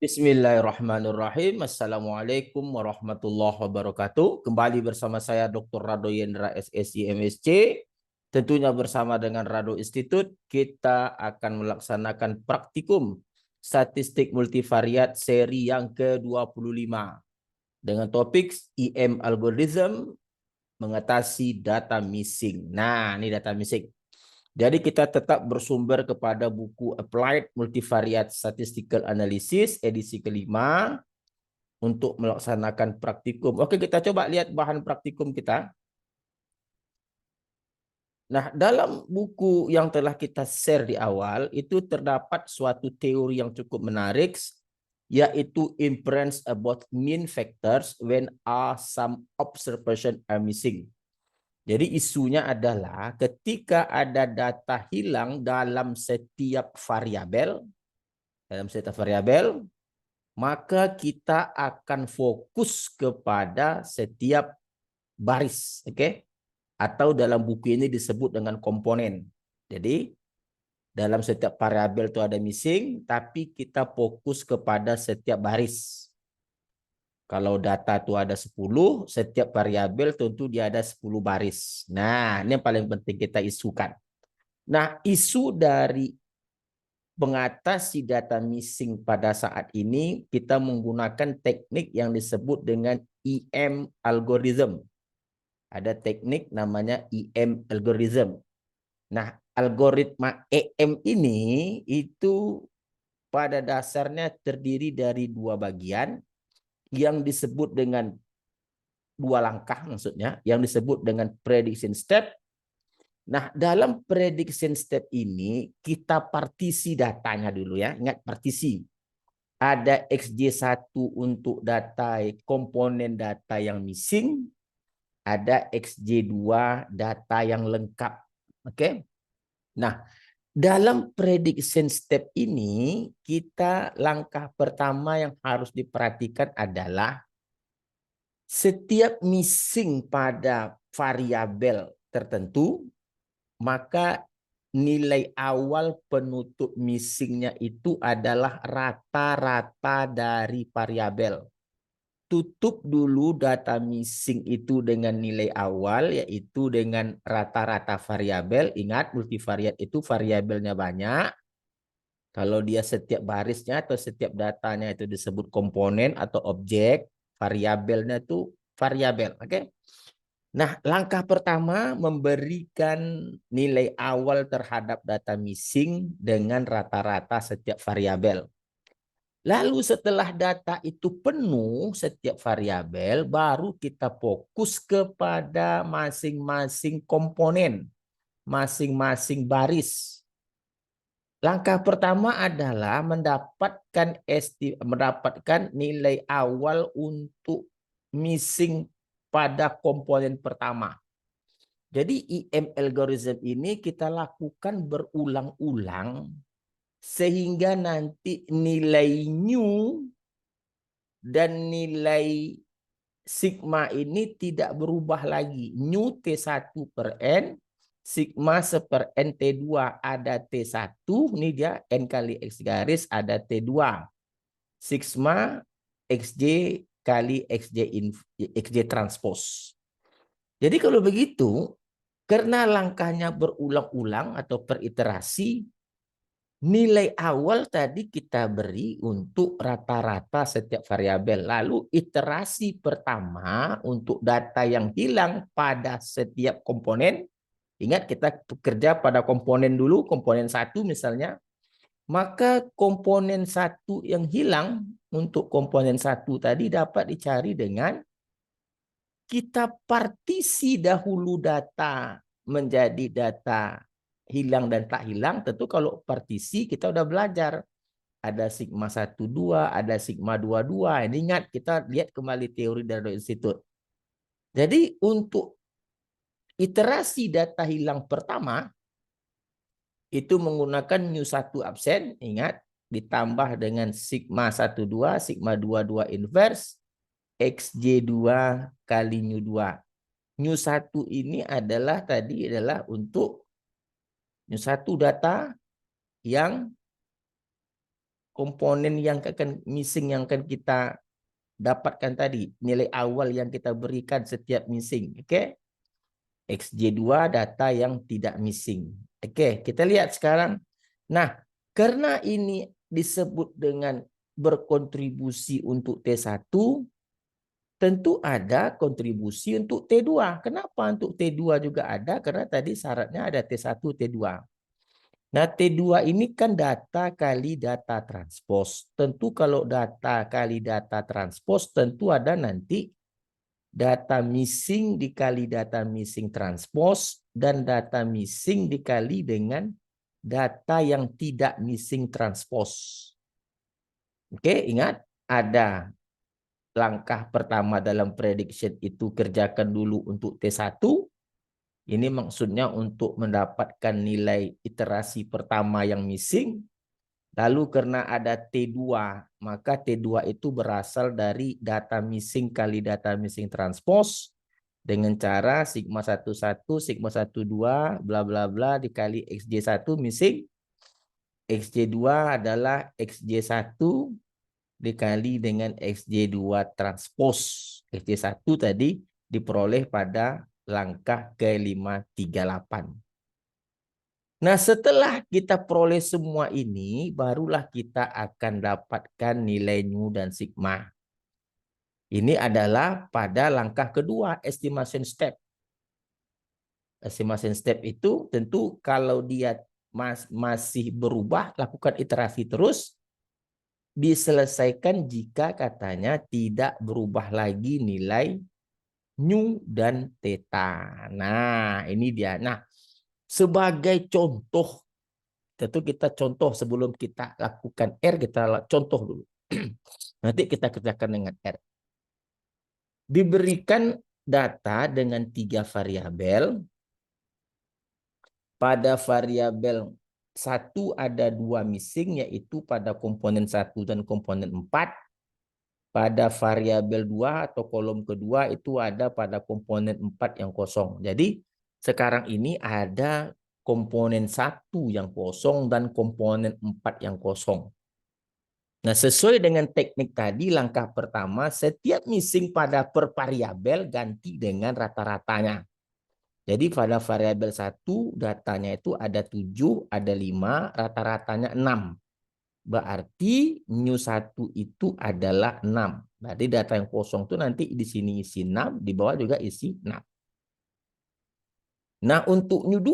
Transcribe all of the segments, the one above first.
Bismillahirrahmanirrahim. Assalamualaikum warahmatullahi wabarakatuh. Kembali bersama saya Dr. Rado Yendra SSI MSc. Tentunya bersama dengan Rado Institute kita akan melaksanakan praktikum statistik multivariat seri yang ke-25 dengan topik IM algorithm mengatasi data missing. Nah, ini data missing. Jadi kita tetap bersumber kepada buku Applied Multivariate Statistical Analysis edisi kelima untuk melaksanakan praktikum. Oke, kita coba lihat bahan praktikum kita. Nah, dalam buku yang telah kita share di awal, itu terdapat suatu teori yang cukup menarik, yaitu inference about mean factors when some observation are missing. Jadi isunya adalah ketika ada data hilang dalam setiap variabel, maka kita akan fokus kepada setiap baris, oke? Atau dalam buku ini disebut dengan komponen. Jadi dalam setiap variabel itu ada missing, tapi kita fokus kepada setiap baris. Kalau data itu ada 10, setiap variabel tentu dia ada 10 baris. Nah, ini yang paling penting kita isukan. Nah, isu dari mengatasi data missing pada saat ini, kita menggunakan teknik yang disebut dengan IM algorithm. Ada teknik namanya IM algorithm. Nah, algoritma EM ini itu pada dasarnya terdiri dari dua bagian, yang disebut dengan dua langkah maksudnya, yang disebut dengan prediction step. Nah, dalam prediction step ini kita partisi datanya dulu ya. Ingat partisi. Ada XJ1 untuk data komponen data yang missing, ada XJ2 data yang lengkap. Oke. Nah, dalam prediction step ini kita langkah pertama yang harus diperhatikan adalah setiap missing pada variabel tertentu, maka nilai awal penutup missingnya itu adalah rata-rata dari variabel. Tutup dulu data missing itu dengan nilai awal, yaitu dengan rata-rata variabel. Ingat, multivariat itu variabelnya banyak. Kalau dia setiap barisnya atau setiap datanya itu disebut komponen atau objek, variabelnya itu variabel. Oke? Nah, langkah pertama memberikan nilai awal terhadap data missing dengan rata-rata setiap variabel. Lalu setelah data itu penuh setiap variabel, baru kita fokus kepada masing-masing komponen, masing-masing baris. Langkah pertama adalah mendapatkan nilai awal untuk missing pada komponen pertama. Jadi IM algorithm ini kita lakukan berulang-ulang sehingga nanti nilai new dan nilai sigma ini tidak berubah lagi. New T1 per N, sigma seper N T2 ada T1, ini dia N kali X garis ada T2. Sigma XJ kali XJ transpose. Jadi kalau begitu, karena langkahnya berulang-ulang atau per iterasi, nilai awal tadi kita beri untuk rata-rata setiap variabel. Lalu iterasi pertama untuk data yang hilang pada setiap komponen. Ingat kita bekerja pada komponen dulu, komponen 1 misalnya. Maka komponen 1 yang hilang untuk komponen 1 tadi dapat dicari dengan kita partisi dahulu data menjadi data hilang dan tak hilang. Tentu kalau partisi kita udah belajar. Ada sigma 1,2, ada sigma 2,2. Ini ingat, kita lihat kembali teori dari Institut. Jadi untuk iterasi data hilang pertama, itu menggunakan new1 absen, ingat, ditambah dengan sigma 1,2, sigma 2,2 inverse, XJ2 kali new2. New1 ini adalah untuk new1 data yang komponen yang akan missing yang akan kita dapatkan tadi, nilai awal yang kita berikan setiap missing. Oke. XJ2 data yang tidak missing. Oke, kita lihat sekarang. Nah, karena ini disebut dengan berkontribusi untuk T1, tentu ada kontribusi untuk T2. Kenapa untuk T2 juga ada? Karena tadi syaratnya ada T1, T2. Nah, T2 ini kan data kali data transpose. Tentu kalau data kali data transpose, tentu ada nanti data missing dikali data missing transpose dan data missing dikali dengan data yang tidak missing transpose. Oke, ingat ada langkah pertama dalam prediction itu kerjakan dulu untuk T1. Ini maksudnya untuk mendapatkan nilai iterasi pertama yang missing. Lalu karena ada T2, maka T2 itu berasal dari data missing kali data missing transpose dengan cara sigma 11, sigma 12, bla bla bla dikali XJ1 missing. XJ2 adalah XJ1 dikali dengan XJ2 transpose. XJ1 tadi diperoleh pada langkah ke-538. Nah, setelah kita peroleh semua ini, barulah kita akan dapatkan nilai nu dan sigma. Ini adalah pada langkah kedua, estimation step. Estimation step itu tentu kalau dia masih berubah, lakukan iterasi terus, diselesaikan jika katanya tidak berubah lagi nilai nu dan theta. Nah, ini dia. Nah, sebagai contoh, tentu kita contoh sebelum kita lakukan R, kita contoh dulu. Nanti kita kerjakan dengan R. Diberikan data dengan 3 variabel. Pada variabel 1 ada 2 missing, yaitu pada komponen 1 dan komponen 4. Pada variabel 2 atau kolom kedua itu ada pada komponen 4 yang kosong. Jadi sekarang ini ada komponen 1 yang kosong dan komponen 4 yang kosong. Nah, sesuai dengan teknik tadi, langkah pertama, setiap missing pada per variabel ganti dengan rata-ratanya. Jadi pada variabel 1 datanya itu ada 7, ada 5, rata-ratanya 6. Berarti nu1 itu adalah 6. Berarti data yang kosong itu nanti di sini isi 6, di bawah juga isi 6. Nah, untuk nu2,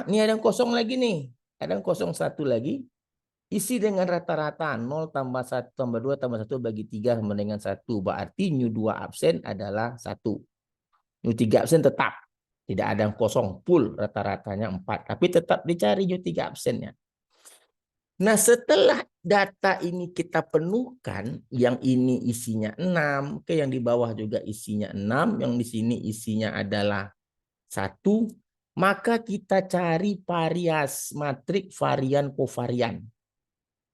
ini ada yang kosong lagi nih. Ada yang kosong 1 lagi. Isi dengan rata-rata 0 tambah 1 tambah 2 tambah 1 bagi 3 sama dengan 1. Berarti nu2 absen adalah 1. Nu3 absen tetap. Tidak ada yang kosong, full rata-ratanya 4. Tapi tetap dicari nu3 absennya. Nah, setelah data ini kita penuhkan, yang ini isinya 6, oke, yang di bawah juga isinya 6, yang di sini isinya adalah 1, maka kita cari matrik varian kovarian.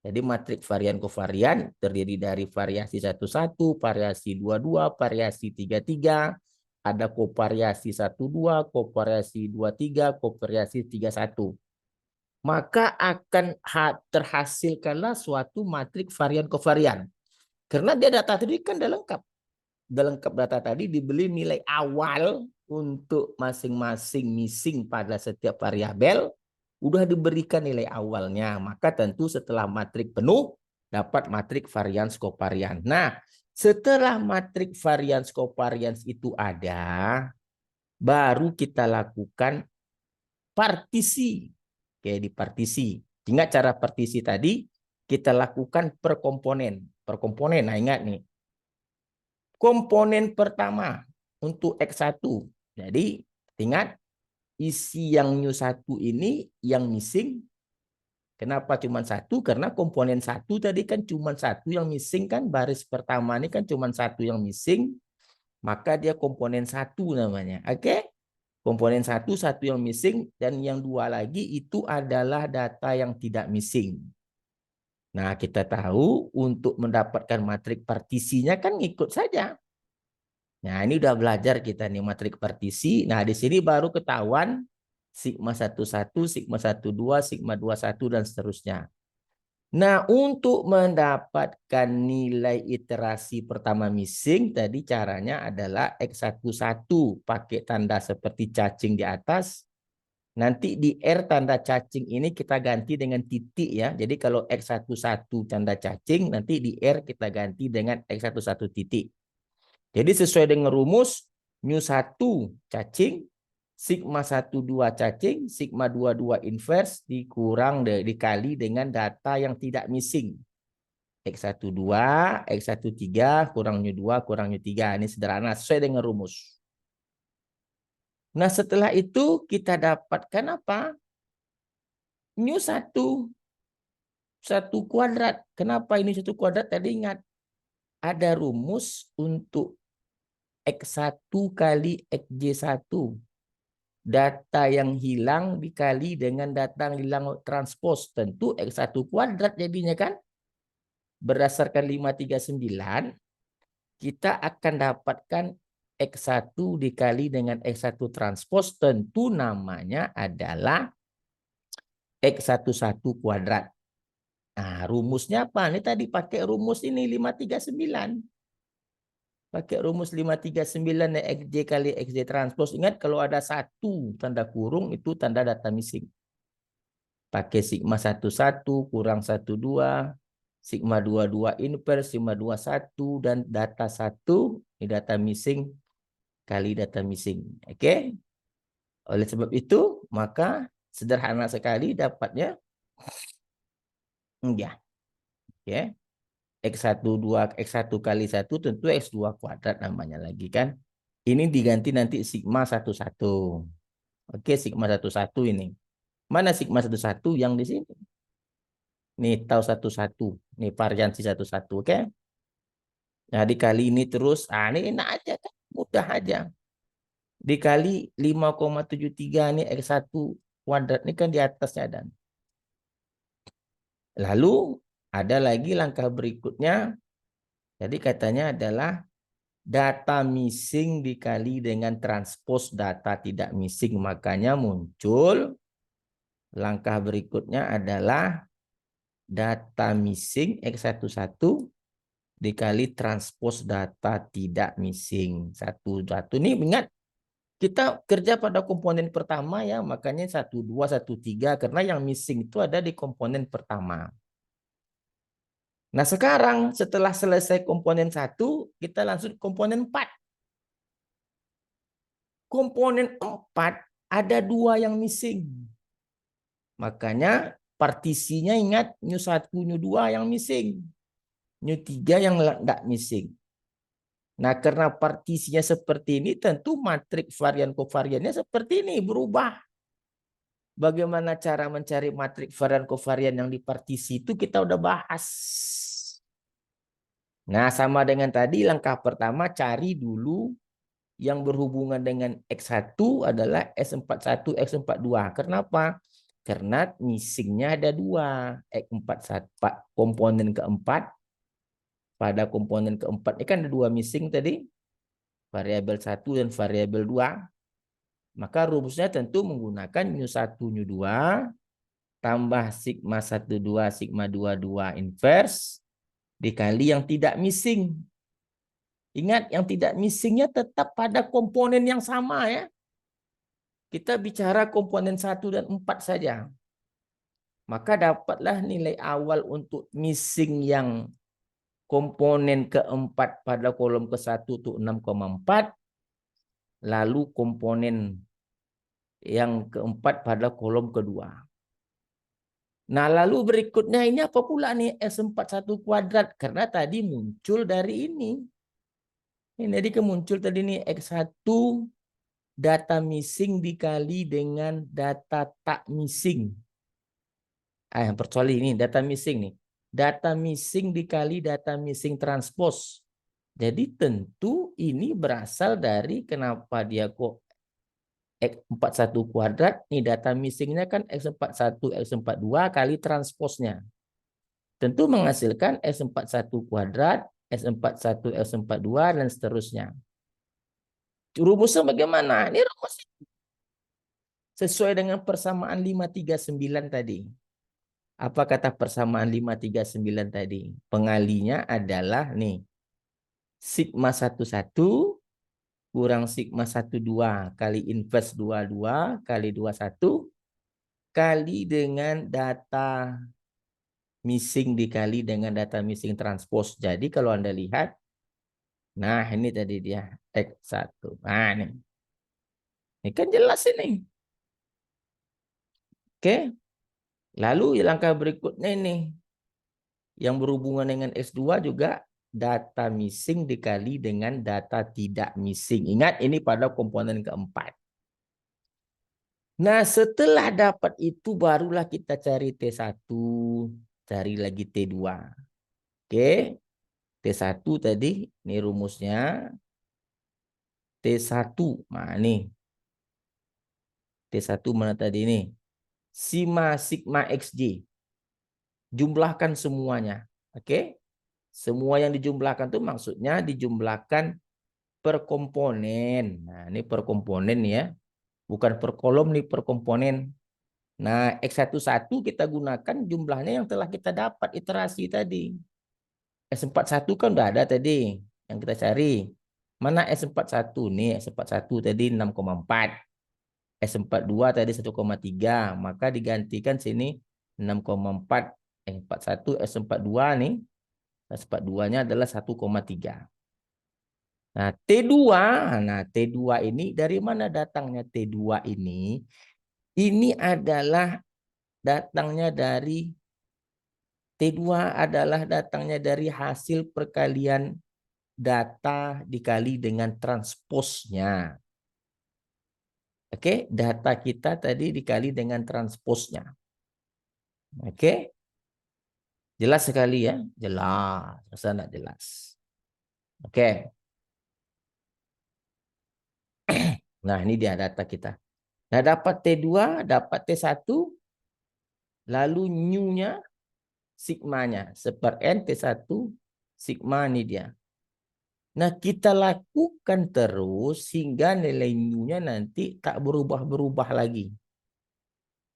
Jadi matrik varian kovarian terdiri dari variasi 11, variasi 22, variasi 33, ada kovariasi 12, kovariasi 23, kovariasi 31. Maka akan terhasilkanlah suatu matrik varian kovarian. Karena dia data tadi kan udah lengkap. Udah lengkap data tadi, dibeli nilai awal untuk masing-masing missing pada setiap variabel. Udah diberikan nilai awalnya, maka tentu setelah matrik penuh dapat matrik varians kovarian. Nah, setelah matrik varians kovarians itu ada, baru kita lakukan partisi. Oke, di partisi. Ingat cara partisi tadi, kita lakukan per komponen. Per komponen, nah ingat nih. Komponen pertama untuk X1. Jadi, ingat isi yang nu1 ini yang missing. Kenapa cuma 1? Karena komponen 1 tadi kan cuma 1 yang missing kan. Baris pertama ini kan cuma 1 yang missing. Maka dia komponen 1 namanya. Oke? Komponen 1 yang missing. Dan yang 2 lagi itu adalah data yang tidak missing. Nah, kita tahu untuk mendapatkan matrik partisinya kan ngikut saja. Nah, ini udah belajar kita nih matrik partisi. Nah, di sini baru ketahuan sigma 11, sigma 12, sigma 21 dan seterusnya. Nah, untuk mendapatkan nilai iterasi pertama missing, tadi caranya adalah X11 pakai tanda seperti cacing di atas. Nanti di R tanda cacing ini kita ganti dengan titik ya. Jadi kalau X11 tanda cacing, nanti di R kita ganti dengan X11 titik. Jadi sesuai dengan rumus, mu1 cacing, sigma 12 cacing, sigma 22 inverse dikali dengan data yang tidak missing. X12, X13 kurang mu2 kurang mu3. Ini sederhana sesuai dengan rumus. Nah, setelah itu kita dapatkan apa? Mu1 kuadrat. Kenapa ini 1 kuadrat? Tadi ingat ada rumus untuk X1 kali XJ1. Data yang hilang dikali dengan data yang hilang transpose. Tentu X1 kuadrat jadinya kan. Berdasarkan 539, kita akan dapatkan X1 dikali dengan X1 transpose. Tentu namanya adalah X11 kuadrat. Nah, rumusnya apa? Ini tadi pakai rumus ini 539. Pakai rumus 539 XJ kali XJ transpose. Ingat kalau ada satu tanda kurung itu tanda data missing. Pakai sigma 11 kurang 12, sigma 22 inverse, sigma 21 dan data 1 ini data missing kali data missing. Oke. Oleh sebab itu, maka sederhana sekali dapatnya ya. Oke. X1 kali 1 tentu X2 kuadrat namanya lagi kan. Ini diganti nanti sigma 11. Oke, sigma 11 ini. Mana sigma 11 yang di sini? Nih tau 11. Nih variansi 11, oke? Nah, dikali ini terus. Ah, ini enak aja kan? Mudah aja. Dikali 5,73 nih X1 kuadrat ini kan di atasnya dan. Lalu ada lagi langkah berikutnya. Jadi katanya adalah data missing dikali dengan transpose data tidak missing. Makanya muncul langkah berikutnya adalah data missing X11 dikali transpose data tidak missing. Satu ini ingat kita kerja pada komponen pertama ya, makanya 1, 2, 1, 3 karena yang missing itu ada di komponen pertama. Nah, sekarang setelah selesai komponen 1, kita langsung komponen 4. Komponen 4 ada 2 yang missing. Makanya partisinya ingat mu1, mu2 yang missing. mu3 yang tidak missing. Nah, karena partisinya seperti ini, tentu matriks varian kovariannya seperti ini, berubah. Bagaimana cara mencari matriks varian kovarian yang di partisi itu kita udah bahas. Nah, sama dengan tadi langkah pertama cari dulu yang berhubungan dengan X1 adalah S41, X42. Kenapa? Karena missingnya ada 2. X41 komponen keempat. Pada komponen keempat ini kan ada 2 missing tadi. Variabel 1 dan variabel 2. Maka rumusnya tentu menggunakan mu1, mu2 tambah sigma 12, sigma 22 inverse dikali yang tidak missing. Ingat, yang tidak missingnya tetap pada komponen yang sama ya. Kita bicara komponen 1 dan 4 saja. Maka dapatlah nilai awal untuk missing yang komponen keempat pada kolom ke-1 itu 6,4. Lalu komponen yang keempat pada kolom kedua. Nah, lalu berikutnya ini apa pula nih S41 kuadrat? Karena tadi muncul dari ini. Ini jadi muncul tadi nih X1 data missing dikali dengan data tak missing. Kecuali ini data missing nih. Data missing dikali data missing transpose. Jadi tentu ini berasal dari kenapa dia kok X41 kuadrat, nih data missingnya kan X41, X42 kali transposnya. Tentu menghasilkan S41 kuadrat, S41, S42, dan seterusnya. Rumusnya bagaimana? Ini rumus sesuai dengan persamaan 539 tadi. Apa kata persamaan 539 tadi? Pengalinya adalah nih. Sigma 11 kurang sigma 12 kali inverse 22 kali 21 kali dengan data missing dikali dengan data missing transpose. Jadi kalau Anda lihat, nah ini tadi dia X1. Nah ini kan jelas ini. Oke. Lalu langkah berikutnya ini. Yang berhubungan dengan S2 juga data missing dikali dengan data tidak missing. Ingat ini pada komponen keempat. Nah setelah dapat itu barulah kita cari T1. Cari lagi T2. Oke. T1 tadi, ini rumusnya. T1. Nah ini. T1 mana tadi ini? Sigma XJ. Jumlahkan semuanya. Oke. Semua yang dijumlahkan itu maksudnya dijumlahkan per komponen. Nah, ini per komponen ya. Bukan per kolom nih, per komponen. Nah, X11 kita gunakan jumlahnya yang telah kita dapat iterasi tadi. S41 kan udah ada tadi yang kita cari. Mana S41 nih? S41 tadi 6,4. S42 tadi 1,3. Maka digantikan sini 6,4. S41 S42 nih. S42-nya adalah 1,3. Nah, T2 ini dari mana datangnya T2 ini? Ini adalah datangnya dari T2 adalah datangnya dari hasil perkalian data dikali dengan transposnya. Oke, data kita tadi dikali dengan transposnya. Oke. Jelas sekali ya? Jelas. Sana jelas. Oke. Nah, ini dia data kita. Nah, dapat T2, dapat T1, lalu new-nya, sigmanya. Seper N T1, sigma ini dia. Nah, kita lakukan terus hingga nilai new-nya nanti tak berubah-berubah lagi.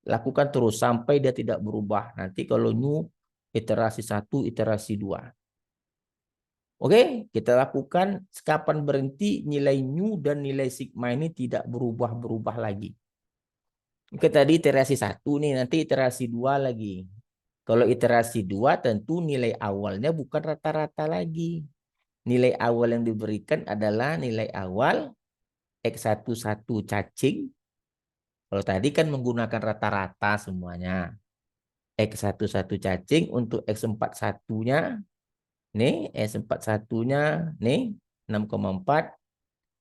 Lakukan terus sampai dia tidak berubah. Nanti kalau new, iterasi 1, iterasi 2. Oke, kita lakukan kapan berhenti nilai new dan nilai sigma ini tidak berubah-berubah lagi. Oke, tadi iterasi 1 nih, nanti iterasi 2 lagi. Kalau iterasi 2 tentu nilai awalnya bukan rata-rata lagi. Nilai awal yang diberikan adalah nilai awal X11 cacing. Kalau tadi kan menggunakan rata-rata semuanya. X11 cacing untuk X41-nya. Nih, S41-nya nih 6,4.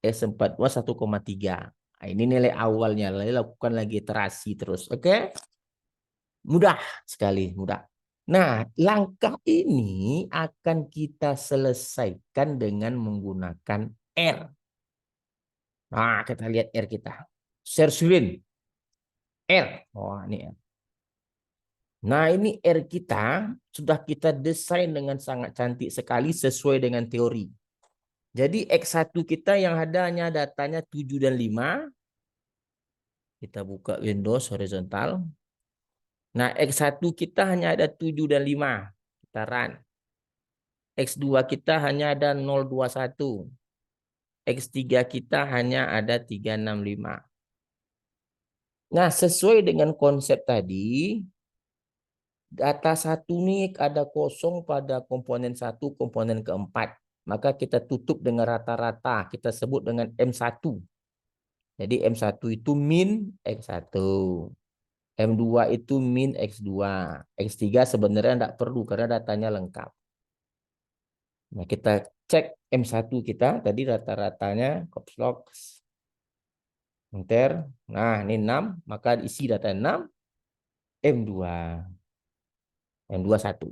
S42 1,3. Nah, ini nilai awalnya. Lalu lakukan lagi iterasi terus. Oke? Mudah sekali, mudah. Nah, langkah ini akan kita selesaikan dengan menggunakan R. Nah, kita lihat R kita. Sersuin. R. Oh, ini R. Nah, ini R kita sudah kita desain dengan sangat cantik sekali sesuai dengan teori. Jadi X1 kita yang ada hanya datanya 7 dan 5. Kita buka Windows horizontal. Nah, X1 kita hanya ada 7 dan 5. Kita run. X2 kita hanya ada 021. X3 kita hanya ada 365. Nah, sesuai dengan konsep tadi, data 1 nih ada kosong pada komponen 1, komponen keempat. Maka kita tutup dengan rata-rata. Kita sebut dengan M1. Jadi M1 itu min X1. M2 itu min X2. X3 sebenarnya tidak perlu karena datanya lengkap. Nah, kita cek M1 kita. Tadi rata-ratanya caps lock. Enter. Nah, ini 6. Maka isi data 6. M2. M2 1.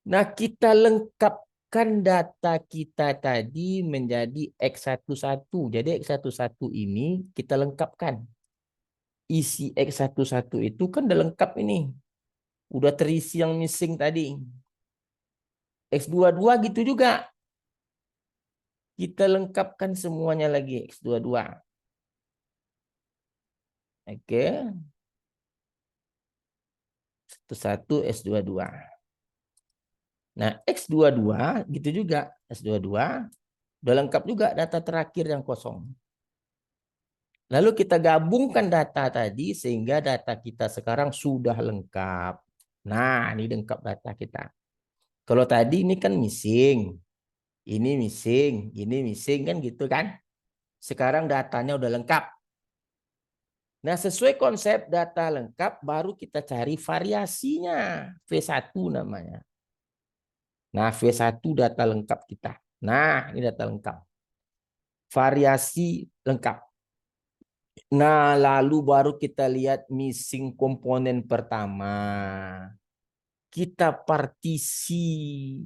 Nah, kita lengkapkan data kita tadi menjadi X11. Jadi X11 ini kita lengkapkan. Isi X11 itu kan udah lengkap ini. Udah terisi yang missing tadi. X22 gitu juga. Kita lengkapkan semuanya lagi X22. Oke. S1 S22. Nah, X22 gitu juga. S22 udah lengkap juga data terakhir yang kosong. Lalu kita gabungkan data tadi sehingga data kita sekarang sudah lengkap. Nah, ini lengkap data kita. Kalau tadi ini kan missing, ini missing kan gitu kan. Sekarang datanya udah lengkap. Nah, sesuai konsep data lengkap baru kita cari variasinya. V1 namanya. Nah, V1 data lengkap kita. Nah, ini data lengkap. Variasi lengkap. Nah, lalu baru kita lihat missing komponen pertama. Kita partisi.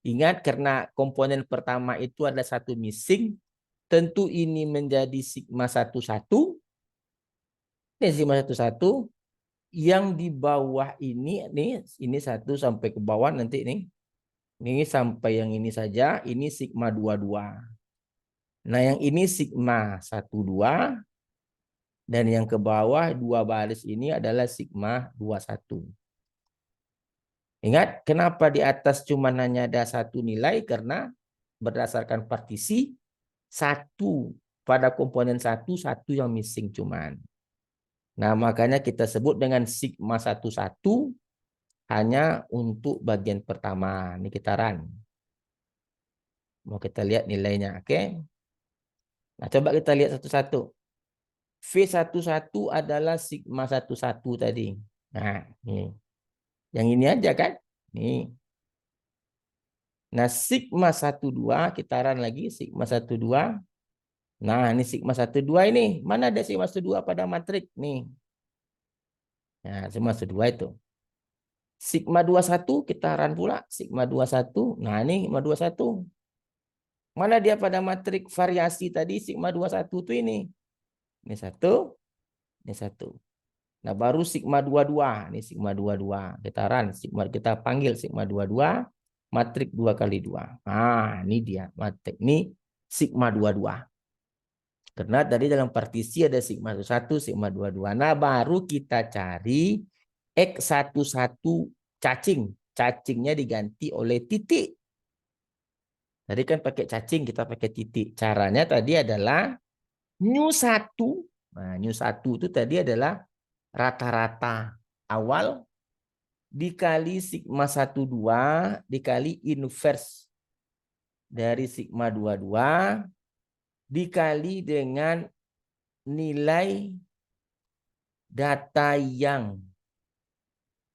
Ingat, karena komponen pertama itu ada satu missing, tentu ini menjadi sigma 11. Ini sigma 11. Yang di bawah ini 1 sampai ke bawah nanti nih. Ini sampai yang ini saja, ini sigma 22. Nah, yang ini sigma 12. Dan yang ke bawah 2 baris ini adalah sigma 21. Ingat, kenapa di atas cuma hanya ada satu nilai? Karena berdasarkan partisi, satu pada komponen satu yang missing cuman. Nah, makanya kita sebut dengan sigma 11 hanya untuk bagian pertama. Ini kita run. Mau kita lihat nilainya, oke? Nah, coba kita lihat satu-satu. V11 adalah sigma 11 tadi. Nah, ini. Yang ini aja kan? Nih. Nah, sigma 12 kita run lagi sigma 12. Nah, ini sigma 12 ini. Mana ada sigma 12 pada matrik nih? Nah, sigma 12 itu. Sigma 21 kita run pula sigma 21. Nah, ini sigma 21. Mana dia pada matrik variasi tadi sigma 21 itu ini. Ini satu, ini satu. Nah, baru sigma 22. Ini sigma 22. Kita run, kita panggil sigma 22, matrik 2 kali 2. Nah, ini dia matrik. Ini sigma 22. Karena tadi dalam partisi ada sigma 1, sigma 22. Nah, baru kita cari X11 cacing. Cacingnya diganti oleh titik. Tadi kan pakai cacing, kita pakai titik. Caranya tadi adalah ν1. Nah, ν1 itu tadi adalah rata-rata awal dikali sigma 12 dikali inverse dari sigma 22 dikali dengan nilai data yang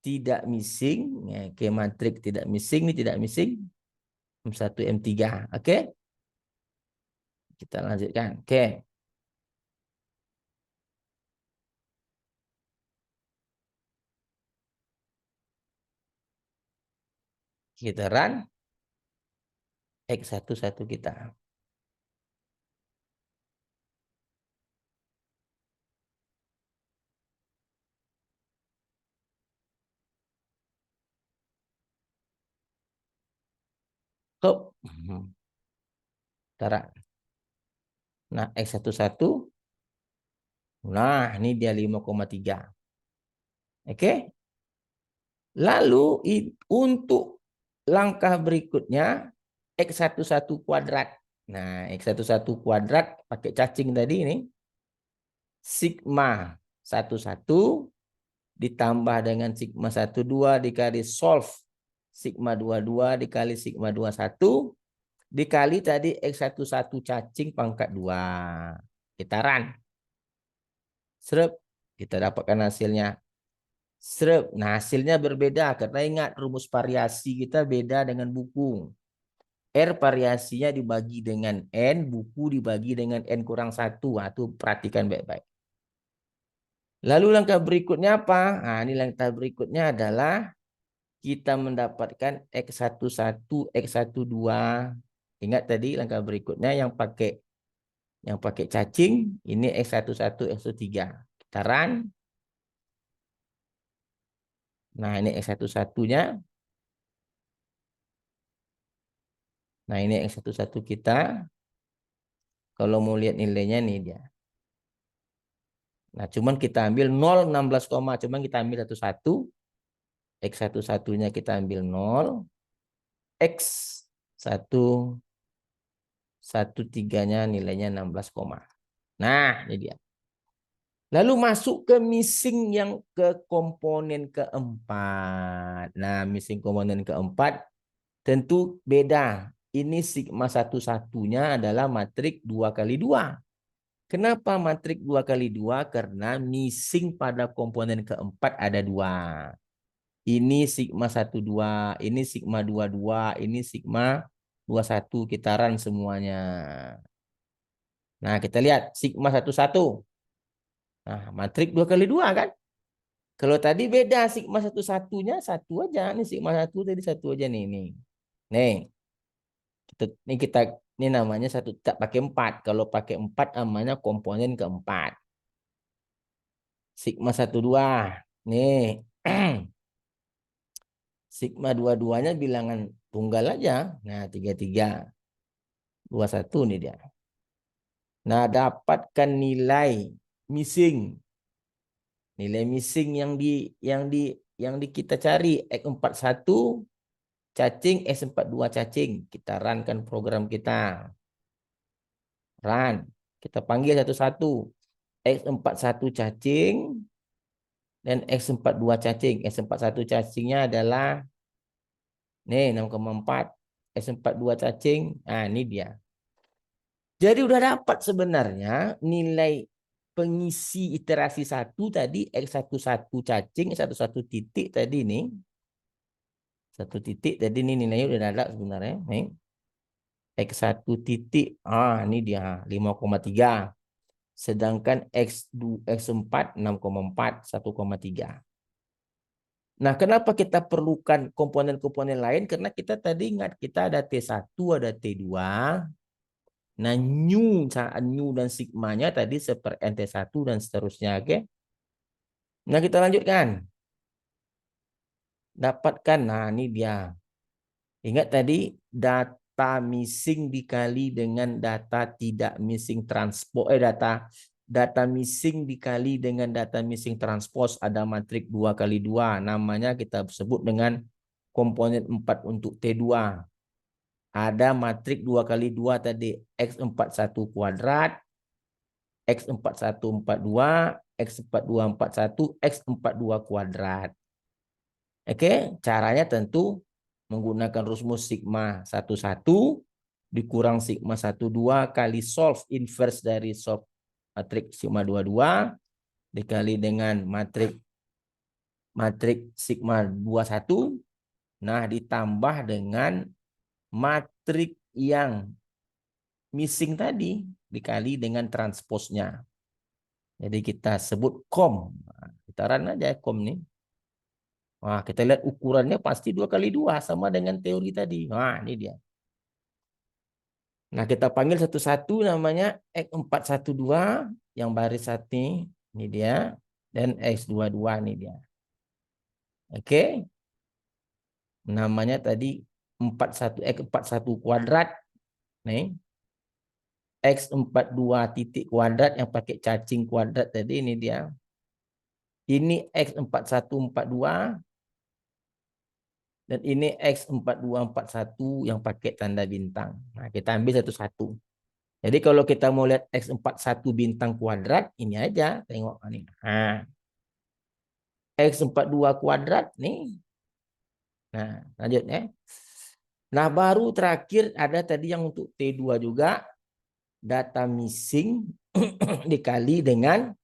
tidak missing. Oke, matrik tidak missing, ini tidak missing. M1, M3. Oke. Kita lanjutkan. Oke. Kita run X11 kita. Stop. Tara. Nah, X11. Nah, ini dia 5,3. Oke. Lalu untuk langkah berikutnya X11 kuadrat. Nah, X11 kuadrat pakai cacing tadi ini. Sigma 11 ditambah dengan sigma 12 dikali solve sigma 22 dikali sigma 21 dikali tadi X11 cacing pangkat 2. Kita run. Serep, kita dapatkan hasilnya. Serep. Nah, hasilnya berbeda karena ingat rumus variasi kita beda dengan buku. R variasinya dibagi dengan N, buku dibagi dengan N kurang 1. Nah, itu perhatikan baik-baik. Lalu langkah berikutnya apa? Nah, ini langkah berikutnya adalah kita mendapatkan X11, X12. Ingat tadi langkah berikutnya yang pakai cacing, ini X11, X13. Kita run. Nah, ini X11-nya. Nah, ini X11 kita. Kalau mau lihat nilainya nih dia. Nah, cuman kita ambil 0, 16, cuman kita ambil 11. X satu-satunya kita ambil 0. X 113-nya nilainya 16, nah ini dia. Lalu masuk ke missing yang ke komponen keempat. Nah, missing komponen keempat tentu beda. Ini sigma satu-satunya adalah matrik 2 kali 2. Kenapa matrik 2 kali 2? Karena missing pada komponen keempat ada 2. Ini sigma 12, ini sigma 22, ini sigma 21. Kita run semuanya. Nah, kita lihat sigma 11. Nah, matrik 2 kali 2 kan? Kalau tadi beda sigma satu-satunya satu aja. Ini sigma 1 tadi satu aja nih. Nih, kita ini namanya satu tak pakai 4. Kalau pakai 4 namanya komponen keempat. Sigma 12. Nih. Sigma 22-nya bilangan tunggal aja. Nah, 33. 21 nih dia. Nah, dapatkan nilai missing. Nilai missing yang di kita cari X41 cacing, S42 cacing. Kita runkan program kita. Run. Kita panggil satu-satu. X41 cacing dan X42 cacing. X41 cacingnya adalah nih 6,4. S42 cacing. Nah, ini dia. Jadi udah dapat sebenarnya nilai pengisi iterasi 1 tadi X11 cacing, X11 titik tadi nih. 1 titik tadi ini nilainya udah ada sebenarnya. Nih. X1 titik, ini dia 5,3. Sedangkan X4 6,4, 1,3. Nah, kenapa kita perlukan komponen-komponen lain? Karena kita tadi ingat kita ada T1, ada T2. Nah, new dan sigmanya tadi seperti NT1 dan seterusnya, oke? Nah, kita lanjutkan. Dapatkan, nah ini dia. Ingat tadi data missing dikali dengan data tidak missing transpose, data missing dikali dengan data missing transpose ada matrik 2 kali 2. Namanya kita sebut dengan komponen 4 untuk T2. Ada matrik 2 kali 2 tadi X41 kuadrat, X4142, X4241, X42 kuadrat. Oke, caranya tentu menggunakan rumus sigma 11 dikurang sigma 12 kali solve inverse dari solve matrik sigma 22 dikali dengan matrik sigma 21. Nah, ditambah dengan matrik yang missing tadi dikali dengan transposnya. Jadi kita sebut kom. Kita run aja kom nih. Wah, kita lihat ukurannya pasti 2 kali 2 sama dengan teori tadi. Nah, ini dia. Nah, kita panggil satu-satu namanya X412 yang baris satu ini dia dan X22 ini dia. Oke. Namanya tadi 41 X41 kuadrat. Nih. X42 titik kuadrat yang pakai cacing kuadrat tadi ini dia. Ini X4142 dan ini X4241 yang pakai tanda bintang. Nah, kita ambil satu-satu. Jadi kalau kita mau lihat X41 bintang kuadrat, ini aja, tengok nih. Nah, X42 kuadrat nih. Nah, lanjut ya. Nah, baru terakhir ada tadi yang untuk T2 juga. Data missing dikali dengan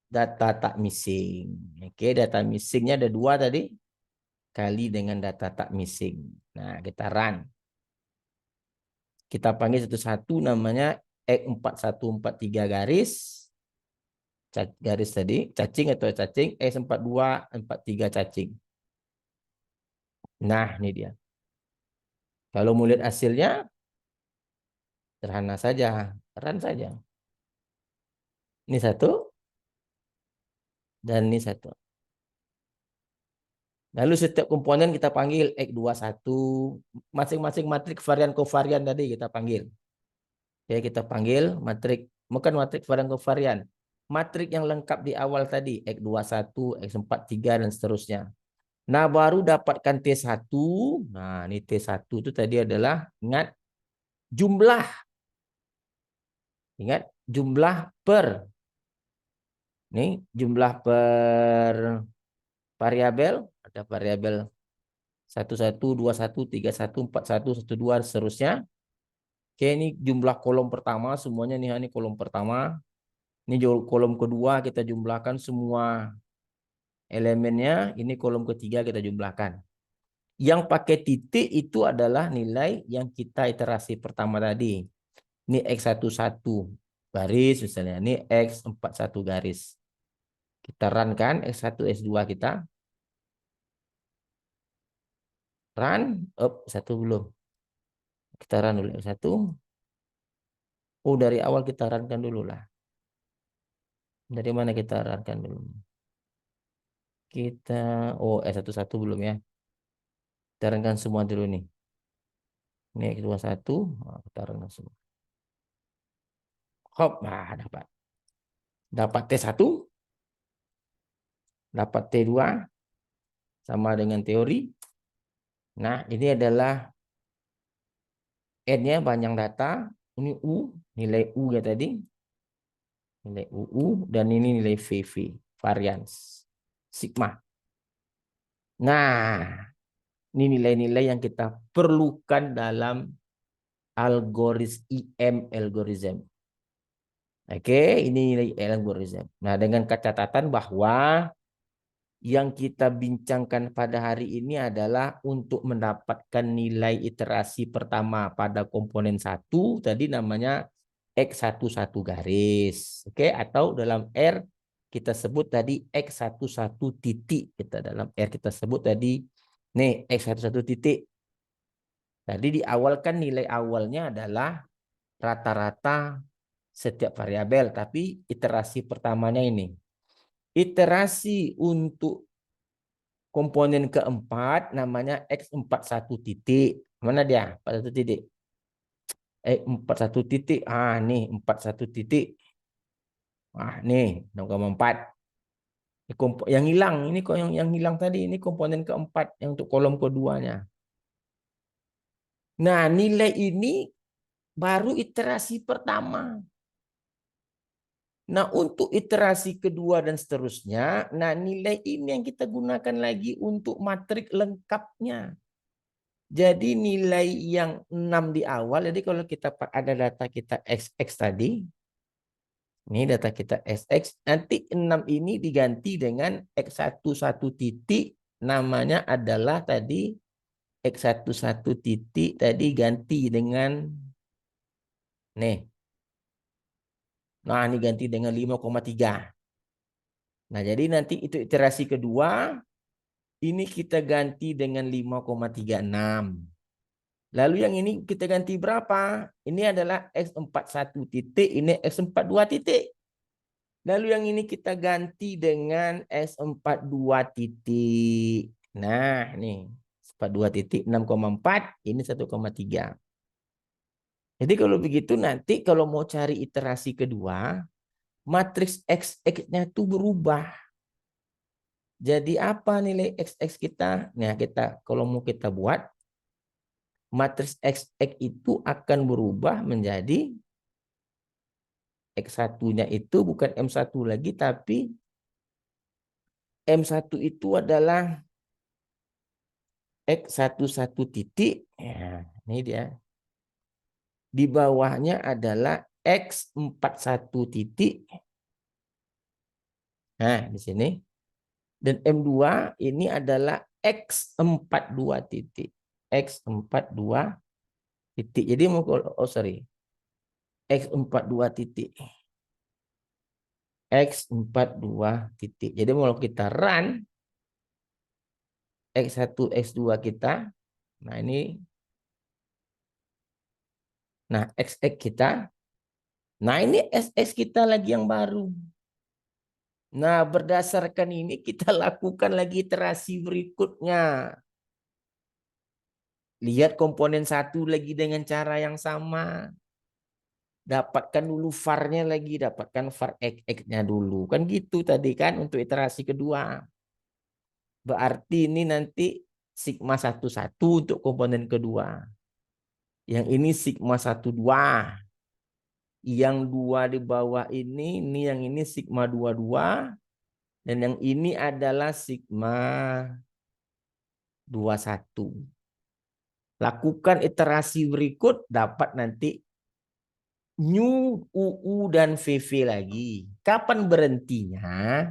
data tak missing. Oke, data missingnya ada 2 tadi. Kali dengan data tak missing. Nah, kita run. Kita panggil satu-satu namanya X4143 garis tadi, cacing atau cacing, X4243 cacing. Nah, ini dia. Kalau mau lihat hasilnya, sederhana saja, run saja. Ini satu, dan ini satu. Lalu setiap komponen kita panggil X21, masing-masing matrik varian kovarian tadi kita panggil. Oke, kita panggil matrik, bukan matrik varian kovarian, matrik yang lengkap di awal tadi, X21, X43 dan seterusnya. Nah, baru dapatkan T1. Nah, ini T1 itu tadi adalah ingat jumlah. Ingat jumlah per. Nih, jumlah per variabel, ada variabel 11, 21, 31, 41, 42 seterusnya. Oke, ini jumlah kolom pertama semuanya nih, ini kolom pertama. Ini kolom kedua kita jumlahkan semua elemennya, ini kolom ketiga kita jumlahkan. Yang pakai titik itu adalah nilai yang kita iterasi pertama tadi. Ini X11 garis misalnya, ini X41 garis. Kita run kan X1, X2 kita. Run, satu belum. Kita run dulu X1. Oh, dari awal kita runkan dulu lah. Dari mana kita runkan dulu? Kita, S11 belum ya. Kita runkan semua dulu nih. Ini X21, kita runkan semua. Hop, nah dapat. Dapat T1, dapat T2, sama dengan teori. Nah, ini adalah N-nya panjang data. Ini U, nilai U ya tadi. Nilai UU, dan ini nilai VV, varians. Sigma. Nah, ini nilai-nilai yang kita perlukan dalam IM algorithm. Oke, ini nilai algorithm. Nah, dengan catatan bahwa yang kita bincangkan pada hari ini adalah untuk mendapatkan nilai iterasi pertama pada komponen 1, tadi namanya X11 garis. Oke, atau dalam R kita sebut tadi X11 titik. Kita dalam R kita sebut tadi nih X11 titik. Tadi di awal kan nilai awalnya adalah rata-rata setiap variabel, tapi iterasi pertamanya ini. Iterasi untuk komponen keempat namanya X41 titik. Mana dia? 41 titik. 41 titik. Ah, nih 41 titik. Ah, nih 0,4. Yang hilang ini kok yang hilang tadi ini komponen keempat yang untuk kolom keduanya. Nah, nilai ini baru iterasi pertama. Nah, untuk iterasi kedua dan seterusnya, nah nilai ini yang kita gunakan lagi untuk matrik lengkapnya. Jadi nilai yang 6 di awal, jadi kalau kita ada data kita XX tadi, ini data kita XX, nanti 6 ini diganti dengan X11 titik, namanya adalah tadi X11 titik, tadi ganti dengan, nih, nah ini ganti dengan 5,3. Nah jadi nanti itu iterasi kedua, ini kita ganti dengan 5,36. Lalu yang ini kita ganti berapa? Ini adalah X41 titik, ini X42 titik. Lalu yang ini kita ganti dengan S42 titik. Nah, ini 42 titik 6,4, ini 1,3. Jadi kalau begitu nanti kalau mau cari iterasi kedua, matriks XX-nya itu berubah. Jadi apa nilai XX kita? Nah, kalau mau kita buat, matriks XX itu akan berubah menjadi X1-nya itu bukan M1 lagi, tapi M1 itu adalah X11 titik. Ya, ini dia. Di bawahnya adalah X41 titik. Nah, di sini. Dan M2 ini adalah X42 titik. X42 titik. Jadi sorry. X42 titik. X42 titik. Jadi kalau kita run X1, X2 kita. Nah, ini. Nah, XX kita. Nah, ini SS kita lagi yang baru. Nah, berdasarkan ini kita lakukan lagi iterasi berikutnya. Lihat komponen 1 lagi dengan cara yang sama. dapatkan dulu var-nya lagi, dapatkan var x-nya dulu. Kan gitu tadi kan untuk iterasi kedua. Berarti ini nanti sigma 11 untuk komponen kedua. Yang ini sigma 12. Yang 2 di bawah ini yang ini sigma 22. Dan yang ini adalah sigma 21. Lakukan iterasi berikut, dapat nanti New, UU, dan VV lagi. Kapan berhentinya?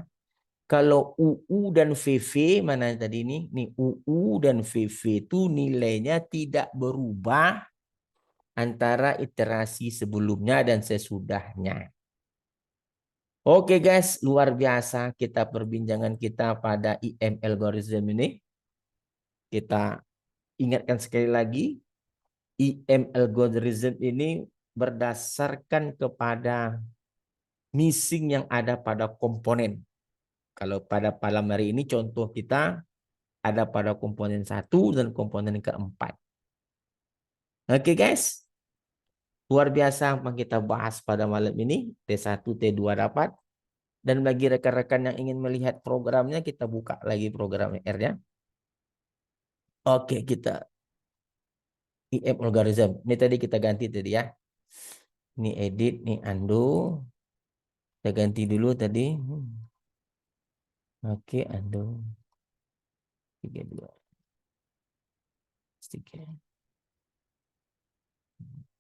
Kalau UU dan VV, mana tadi ini? Nih, UU dan VV itu nilainya tidak berubah antara iterasi sebelumnya dan sesudahnya. Oke guys, luar biasa kita perbincangan kita pada IM algorithm ini. Kita ingatkan sekali lagi, IM algorithm ini berdasarkan kepada missing yang ada pada komponen. Kalau pada malam hari ini contoh kita ada pada komponen 1 dan komponen keempat. Oke guys, luar biasa yang kita bahas pada malam ini. T1, T2 dapat. Dan bagi rekan-rekan yang ingin melihat programnya, kita buka lagi program R-nya. Oke, kita IM algorithm. Ini tadi kita ganti tadi ya. Ini edit, ini undo. Kita ganti dulu tadi. Oke, undo. 32. 3.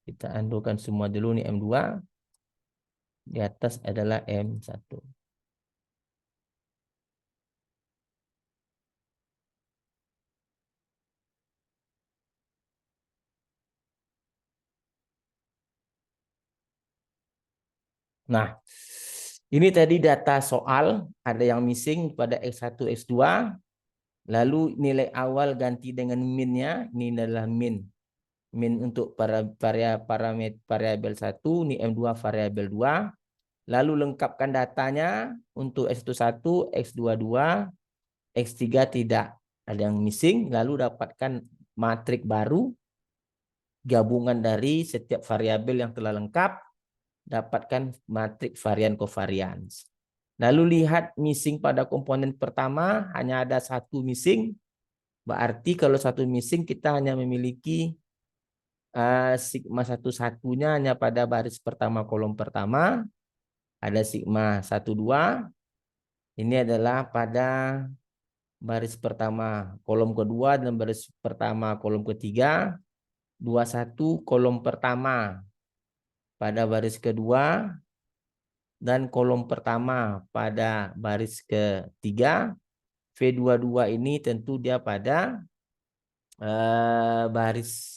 Kita undukan semua dulu nih M2. Di atas adalah M1. Nah, ini tadi data soal, ada yang missing pada X1, X2. Lalu nilai awal ganti dengan min-nya, ini adalah min. Min untuk variabel 1, ini M2 variabel 2. Lalu lengkapkan datanya untuk X11, X22, X3 tidak. Ada yang missing, lalu dapatkan matrik baru, gabungan dari setiap variabel yang telah lengkap, dapatkan matrik varian covariance. Lalu lihat missing pada komponen pertama, hanya ada satu missing. Berarti kalau satu missing kita hanya memiliki sigma 11-nya hanya pada baris pertama kolom pertama. Ada sigma 12. Ini adalah pada baris pertama kolom kedua dan baris pertama kolom ketiga. 21 kolom pertama pada baris kedua dan kolom pertama pada baris ketiga. V22 ini tentu dia pada baris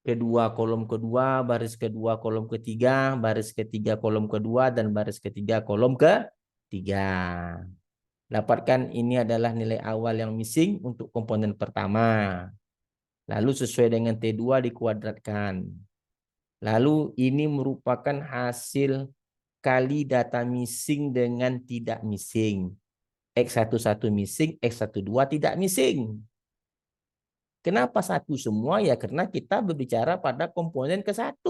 kedua kolom kedua, baris kedua kolom ketiga, baris ketiga kolom kedua, dan baris ketiga kolom ketiga. Dapatkan ini adalah nilai awal yang missing untuk komponen pertama. Lalu sesuai dengan T2 dikuadratkan. Lalu ini merupakan hasil kali data missing dengan tidak missing. X11 missing, X12 tidak missing. Kenapa satu semua? Ya karena kita berbicara pada komponen ke-1.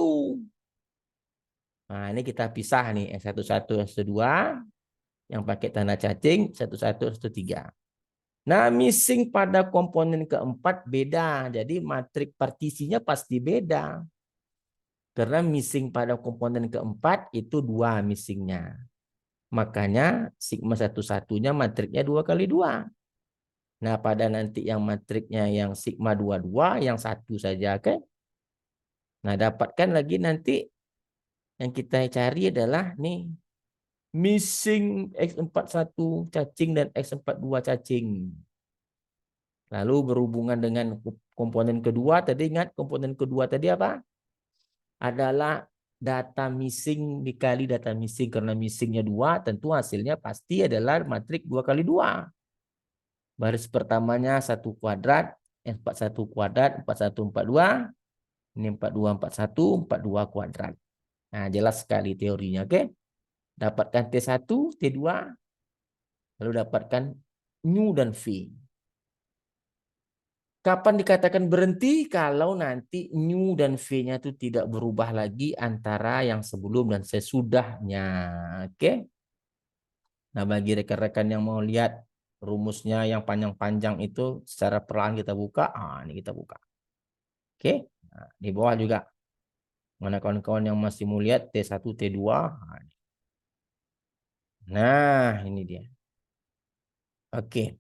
Nah, ini kita pisah nih, S11, S2 yang pakai tanda cacing, 11, 13. Nah, missing pada komponen keempat beda. Jadi matrik partisinya pasti beda. Karena missing pada komponen keempat itu 2 missingnya. Makanya sigma 11-nya matriknya 2 kali 2. Nah, pada nanti yang matriknya yang sigma 22, yang 1 saja. Oke? Nah, dapatkan lagi nanti yang kita cari adalah nih. Missing X41 cacing dan X42 cacing. Lalu berhubungan dengan komponen kedua, tadi ingat komponen kedua tadi apa? Adalah data missing dikali data missing. Karena missingnya 2, tentu hasilnya pasti adalah matrik 2 kali 2. Baris pertamanya 1 kuadrat, 41 kuadrat, 41, 42. Ini 42, 41, 42 kuadrat. Nah, jelas sekali teorinya, oke? Dapatkan T1, T2, lalu dapatkan Nu dan V. Kapan dikatakan berhenti? Kalau nanti new dan V-nya itu tidak berubah lagi antara yang sebelum dan sesudahnya. Oke. Nah, bagi rekan-rekan yang mau lihat rumusnya yang panjang-panjang itu secara perlahan kita buka. Ini kita buka. Oke. Nah, di bawah juga. Mana kawan-kawan yang masih mau lihat T1, T2. Nah, ini dia. Oke.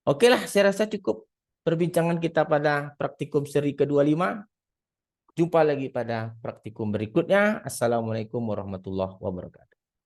Oke lah, saya rasa cukup perbincangan kita pada praktikum seri ke-25. Jumpa lagi pada praktikum berikutnya. Assalamualaikum warahmatullahi wabarakatuh.